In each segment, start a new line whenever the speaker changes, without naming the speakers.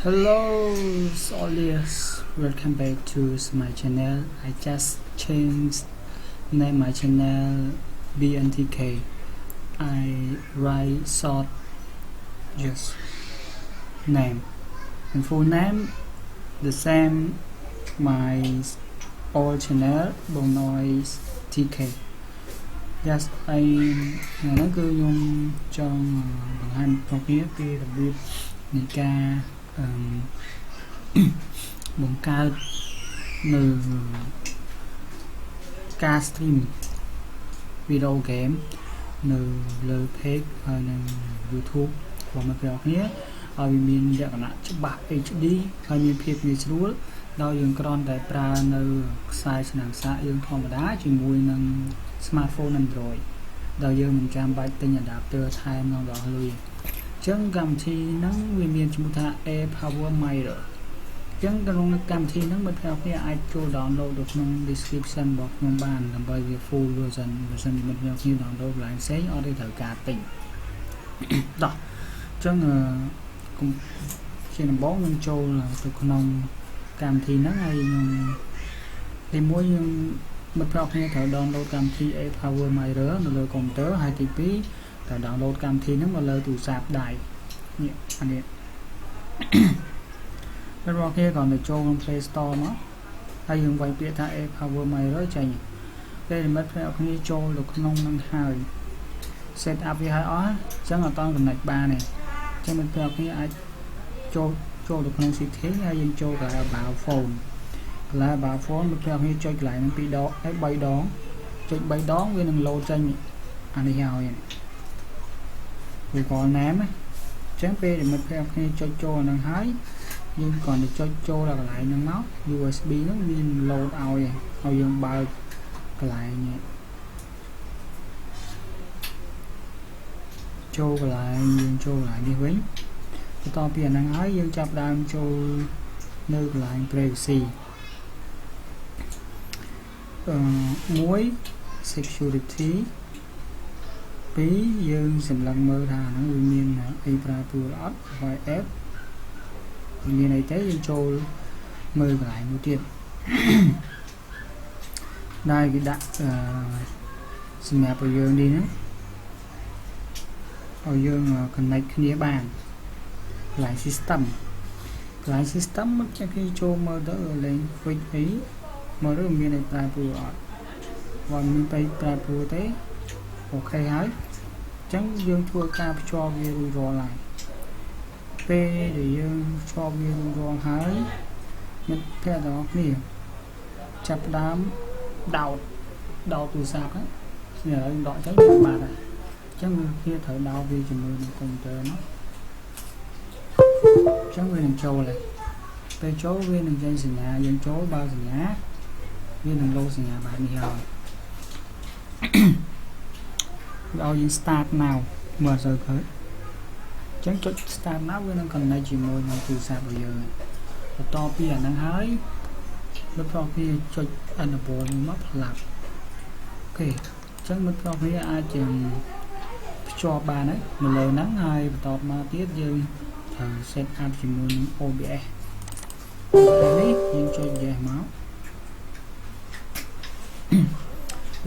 Hello, Solius. Welcome back to my channel. I just changed name my channel BNTK. I write short just name and full name the same my old channel Bonoise TK. Yes, I nó cứ dùng trong bằng hành một phía kia đặc biệt này caបង្កើតនៅការ stream video game នៅលើ page ហើយនៅ YouTube របស់អ្នកទាំងគ្នាឲ្យមានលក្ខណៈច្បាស់ HD ហើយមានភាពងាយស្រួលដោយយើងគ្រាន់តែប្រើនៅខ្សែឆ្នាំងសាកយើងធម្មតាជាមួយនឹង smartphone Android ដោយយើងមិនចាំបាច់ទិញ adapter ថែមក្នុងដល់លុយអញ្ចឹងកម្មវិធីហ្នឹងវាមានឈ្មោះថា Power Miner អញ្ចឹងក្នុងកម្មវិធីហ្នឹងបើអ្នកគ្នាអាចចូល download នៅក្នុង description របស់ខ្ញុំបានដើម្បីវា full version បើសិនជាអ្នកគ្នា download កន្លែងផ្សេងអត់ទេត្រូវការទិញដោះអញ្ចឹងជាដំបូងខ្ញុំចូលទៅក្នុងកម្មវិធីហ្នឹងហើយខ្ញុំទីមួយខ្ញុំមិត្តប្រុសគ្នាត្រូវ download កម្មវិធី Power Miner នៅលើកុំព្យូទ័រហើយទី2ត្រូវ download កម្មវិធីហ្នឹងមកលើទូរស័ព្ទដៃនេះអានេះមិត្តប្រុសគ្នាក៏ទៅចូលក្នុង Play Store មកហើយយើងវាយពាក្យថា Power Miner ចេញពេលមិត្តប្រុសគ្នាចូលទៅក្នុងហ្នឹងហើយ set up វាឲ្យអស់អញ្ចឹងអត់ត connect បានទេអញ្ចឹងមិត្តប្រុសគ្នាអាចចូលទៅក្នុង setting ហើយយើងចូលទៅ about phone កន្លែង about phone មិត្តប្រុសគ្នាចុចកន្លែងហ្នឹង2ដងហើយ3ដងចុច3ដងវានឹង load ចេញអានេះឲ្យវាក៏ name អញ្ចឹងពេលមិត្តប្រុសគ្នាចុចចូលហ្នឹងហើយយើងគ្រាន់តែចុចចូលដល់កន្លែងហ្នឹងមក USB ហ្នឹងមាន load ឲ្យយើងបើកកន្លែងនេះចូលកន្លែងយើងចូលកន្លែងនេះវិញបន្ទាប់ពីអាហ្នឹងហើយយើងចាប់ដើមចូលនៅកន្លែង privacy 1 security 2យើងសម្លឹងមើលថាហ្នឹងវាមានអីប្រើទូរអត់ YF មានអីទេយើងចូលមើលកន្លែងមួយទៀតដែលគេដាក់សម្រាប់ឲ្យយើងនេះហ្នឹងឲ្យយើង connect គ្នាបានកន្លែង system មកចាក់គេចូលមើលទៅលេង quick អីមើលទៅមានអីប្រើទូរអត់បើមានតែប្រើទូរទេអូខេហើយអញ្ចឹងយើងធ្វើការភ្ជាប់វារួចរាល់ហើយពេលដែលយើងភ្ជាប់វារួចរាល់ហើយមិត្តភក្តិទាំងអស់គ្នាចាប់ផ្ដើមដោតទូរស័ព្ទហ្នឹងស្នេះយើងដកចេញបាត់ហើយអញ្ចឹងវាត្រូវដោតវាជាមួយនឹងកុំព្យូទ័រនោះអញ្ចឹងវានឹងចូលហើយពេលចូលវានឹងចេញសញ្ញាយើងចូលបើសញ្ញាវានឹងលោតសញ្ញាបែបនេះហើយឲ្យយើង start now មើលទៅឃើញអញ្ចឹងចុច start now វានឹង connect ជាមួយនឹងទូរស័ព្ទរបស់យើងបន្ទាប់ពីអាហ្នឹងហើយមិត្តប្រុសគ្នាចុច enable មកផ្លាប់អូខេអញ្ចឹងមិត្តប្រុសគ្នាអាចភ្ជាប់បានហើយនៅលើហ្នឹងហើយបន្តមកទៀតយើងត្រូវ set up ជាមួយនឹង OBS នេះយើងចុច yes មក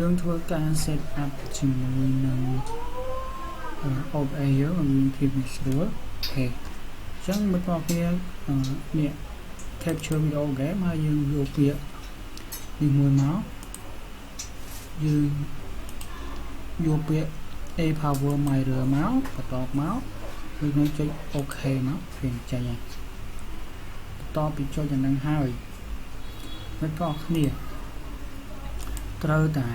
យើងធ្វើការ set up ជាមួយនឹង OBS យើងមានភាពងាយស្រួលអូខេអញ្ចឹងមិត្តប្រុសគ្នានេះ capture video game ហើយយើងយកពាក្យនេះមួយមកយើងយកពាក្យ Power Miner មកបន្ទាប់មកយើងនឹងចុច OK មកវាចេញហើយបន្ទាប់ពីចុចអានឹងហើយមិត្តប្រុសគ្នាត្រូវតែ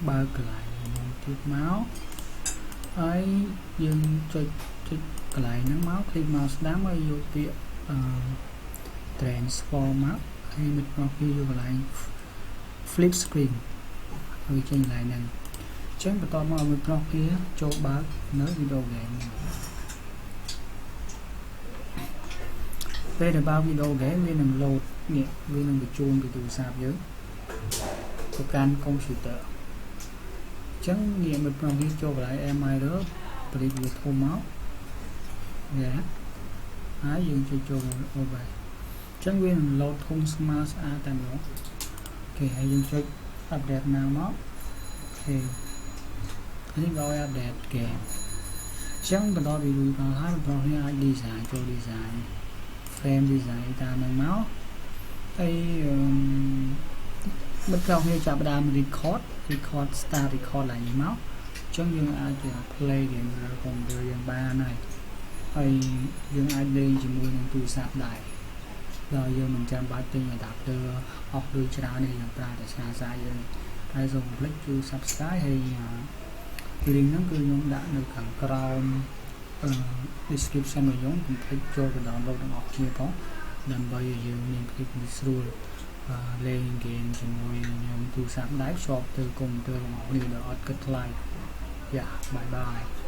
បើកកន្លែងមួយទៀតមកហើយយើងចុចកន្លែងហ្នឹងមកคลิกមកស្ដាំហើយយកពាក្យtransform មកហើយមិត្តប្រុសគ្នាយកកន្លែង flip screen ហើយចេញកន្លែងហ្នឹងអញ្ចឹងបន្តមកមិត្តប្រុសគ្នាចូលបើកនៅ video game ពេលដែលបើក video game វានឹង load នេះវានឹងបញ្ជូនពីទូរស័ព្ទយើងទៅកាន់កុំព្យូទ័រអញ្ចឹងនេះមិត្តប្រុសគ្នាចូលកន្លែង Miner ប្រិយវាធំមកនេះហ ហើយយើងជួយចូល over ចឹងវានឹង load ធុងស្មើស្អាតតែម្ដងគេហើយយើងចុច update ណាមកអូខេនេះបើ update គេចឹងបន្តពីរូបដល់ហើយបងប្អូនអាច design ចូល design frame design តាមនឹងមកហើយមិនប្រហែលចាប់ដើម record start record ឡើងនេះមកចឹងយើងអាច play game លើ computer យើងបានហើយយើងអាចលេងជាមួយនឹងទូរស័ព្ទដែរដល់យើងមិនចាំបាច់ទិញ adapter អស់ដូចច្រើននេះយើងប្រើតែឆ្លាតសារយើងហើយសូម click ជួយ subscribe ហើយ link ហ្នឹងគឺខ្ញុំដាក់នៅខាងក្រោម description របស់ខ្ញុំកុំភ្លេចចូលទៅ download ទាំងអស់គ្នាផងដើម្បីឲ្យយើងមានភាពងាយស្រួលលេង game ជាមួយនឹងទូរស័ព្ទដៃភ្ជាប់ទៅកុំព្យូទ័ររបស់គ្នាដោយអត់គិតថ្លៃ Yeah bye bye